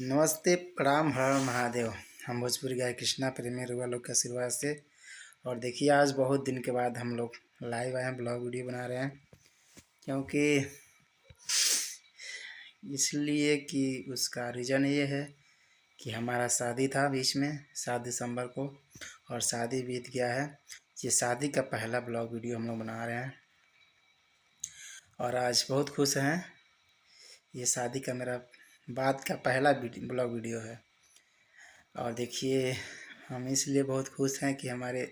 नमस्ते, प्रणाम, हर हर महादेव। हम भोजपुरी गाय कृष्णा प्रेमी रुआ लोग के आशीर्वाद से। और देखिए, आज बहुत दिन के बाद हम लोग लाइव आए हैं, ब्लॉग वीडियो बना रहे हैं। क्योंकि इसलिए कि उसका रीज़न ये है कि हमारा शादी था बीच में 7 दिसंबर को, और शादी बीत गया है। ये शादी का पहला ब्लॉग वीडियो हम लोग बना रहे हैं और आज बहुत खुश हैं। ये शादी का मेरा बाद का पहला ब्लॉग वीडियो है। और देखिए, हम इसलिए बहुत खुश हैं कि हमारे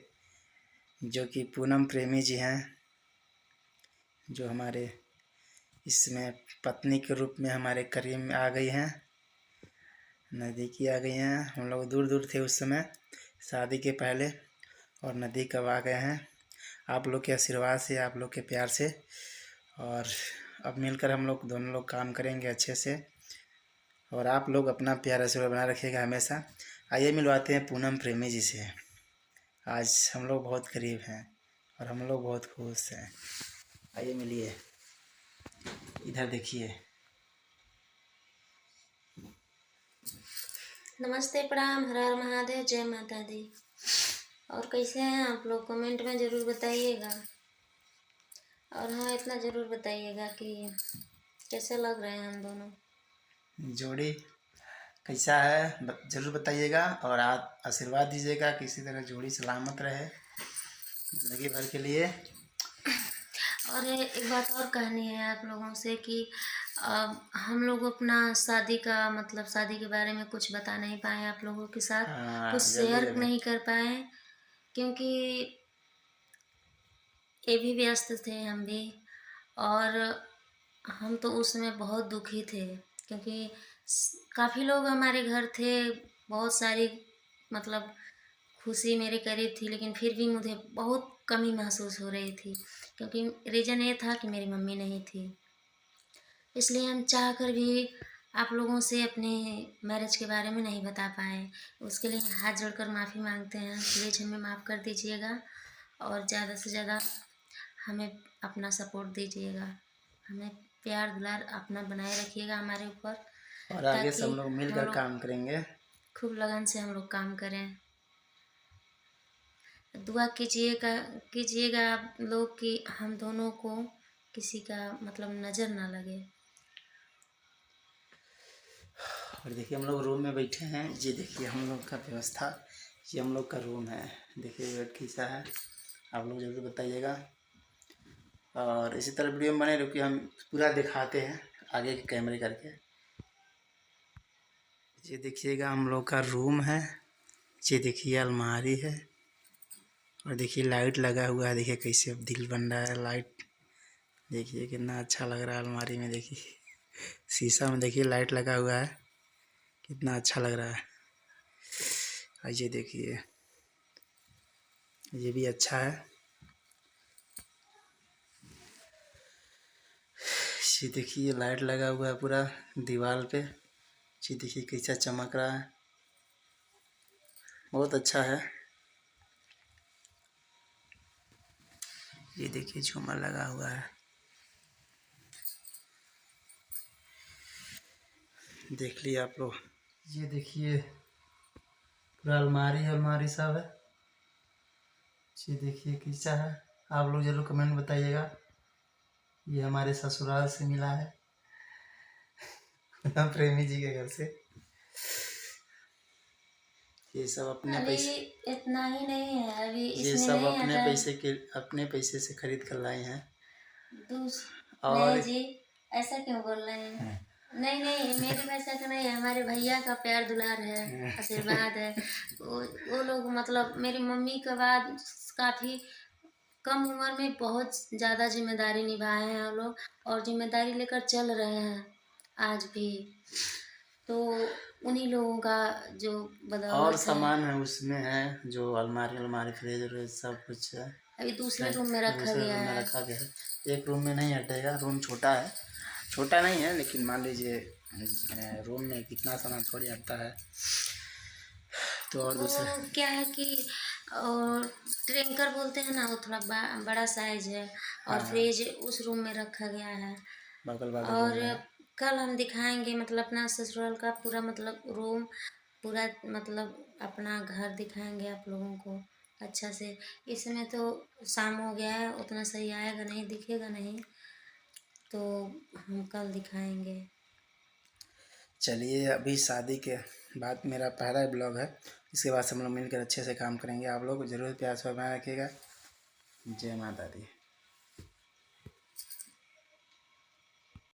जो कि पूनम प्रेमी जी हैं, जो हमारे इसमें पत्नी के रूप में हमारे करीब में आ गई हैं, नज़दीकी आ गई हैं। हम लोग दूर दूर थे उस समय शादी के पहले, और नज़दीक अब आ गए हैं आप लोग के आशीर्वाद से, आप लोग के प्यार से। और अब मिलकर हम लोग दोनों लोग काम करेंगे अच्छे से, और आप लोग अपना प्यार आशीर्वाद बना रखिएगा हमेशा। आइए मिलवाते हैं पूनम प्रेमी जी से। आज हम लोग बहुत करीब हैं और हम लोग बहुत खुश हैं। आइए मिलिए, इधर देखिए। नमस्ते, प्रणाम, हर हर महादेव, जय माता दी। और कैसे हैं आप लोग, कमेंट में ज़रूर बताइएगा। और हाँ, इतना ज़रूर बताइएगा कि कैसे लग रहे हैं हम दोनों। जोड़ी कैसा है ज़रूर बताइएगा, और आप आशीर्वाद दीजिएगा कि इसी तरह जोड़ी सलामत रहे ज़िंदगी भर के लिए। और एक बात और कहनी है आप लोगों से कि हम लोग अपना शादी का मतलब शादी के बारे में कुछ बता नहीं पाए आप लोगों के साथ, कुछ जल्दी शेयर जल्दी। नहीं कर पाए, क्योंकि ये भी व्यस्त थे, हम भी। और हम तो उस समय बहुत दुखी थे, क्योंकि काफ़ी लोग हमारे घर थे, बहुत सारी मतलब खुशी मेरे करीब थी, लेकिन फिर भी मुझे बहुत कमी महसूस हो रही थी, क्योंकि रीज़न ये था कि मेरी मम्मी नहीं थी। इसलिए हम चाह कर भी आप लोगों से अपने मैरिज के बारे में नहीं बता पाए। उसके लिए हाथ जोड़कर माफ़ी मांगते हैं, प्लीज़ हमें माफ़ कर दीजिएगा। और ज़्यादा से ज़्यादा हमें अपना सपोर्ट दीजिएगा, हमें प्यार दुलार अपना बनाए रखिएगा हमारे ऊपर, और आगे ताकि सब लोग हम मिलकर लोग काम करेंगे। खूब लगन से हम लोग काम करें। दुआ कीजिएगा आप लोग कि हम दोनों को किसी का मतलब नज़र ना लगे। और देखिए, हम लोग रूम में बैठे हैं। ये देखिए हम लोग का व्यवस्था, ये हम लोग का रूम है। देखिए बेड कैसा है, आप लोग जरूर बताइएगा। और इसी तरह वीडियो में बने रहो कि हम पूरा दिखाते हैं आगे के कैमरे करके। ये देखिएगा हम लोग का रूम है। ये देखिए अलमारी है, और देखिए लाइट लगा हुआ है। देखिए कैसे अब दिल बन रहा है लाइट। देखिए कितना अच्छा लग रहा है अलमारी में। देखिए शीशा में देखिए लाइट लगा हुआ है, कितना अच्छा लग रहा है। आइए देखिए, ये भी अच्छा है। ये देखिए लाइट लगा हुआ है पूरा दीवार पे। ये देखिए कैसा चमक रहा है, बहुत अच्छा है। ये देखिए झूमर लगा हुआ है, देख लिए आप लोग। ये देखिए पूरा अलमारी सब है। ये देखिए कैसा है, आप लोग जरूर कमेंट में बताइएगा। ये हमारे ससुराल से मिला है प्रेमी जी के घर से। ये सब अपने पैसे, इतना ही नहीं है, अभी ये इसमें सब नहीं आता है। अपने पैसे से खरीद कर लाए हैं। और नहीं जी, ऐसा क्यों बोल रहे हैं? नहीं नहीं, मेरे पैसा का नहीं है, हमारे भैया का प्यार दुलार है, आशीर्वाद है। वो लोग मतलब मेरी मम्मी के बाद काफ़ी कम उम्र में बहुत ज़्यादा जिम्मेदारी निभाए हैं वो लोग, और जिम्मेदारी लेकर चल रहे हैं आज भी। तो उन्हीं लोगों का जो और बदौलत है। सामान है उसमें, है जो अलमारी फ्रिज व्रिज सब कुछ है। अभी दूसरे रूम में रखा दूसरे गया रूम में है। रखा गया है। एक रूम में नहीं हटेगा, रूम छोटा है, छोटा नहीं है, लेकिन मान लीजिए रूम में कितना सामान थोड़ी हटता है। तो और दूसरे वो क्या है कि और ट्रैंकर बोलते हैं ना, वो थोड़ा बड़ा साइज है, और हाँ, फ्रिज उस रूम में रखा गया है। बगल वाले रूम और में है। कल हम दिखाएंगे मतलब अपना ससुराल का पूरा मतलब रूम, पूरा मतलब अपना घर दिखाएंगे आप लोगों को अच्छा से। इसमें तो शाम हो गया है, उतना सही आएगा नहीं, दिखेगा नहीं, तो हम कल दिखाएंगे। चलिए, अभी शादी के बाद मेरा पहला ब्लॉग है, इसके बाद से हम लोग मिलकर अच्छे से काम करेंगे। आप लोग ज़रूर प्यार से बनाए रखिएगा। जय माता दी।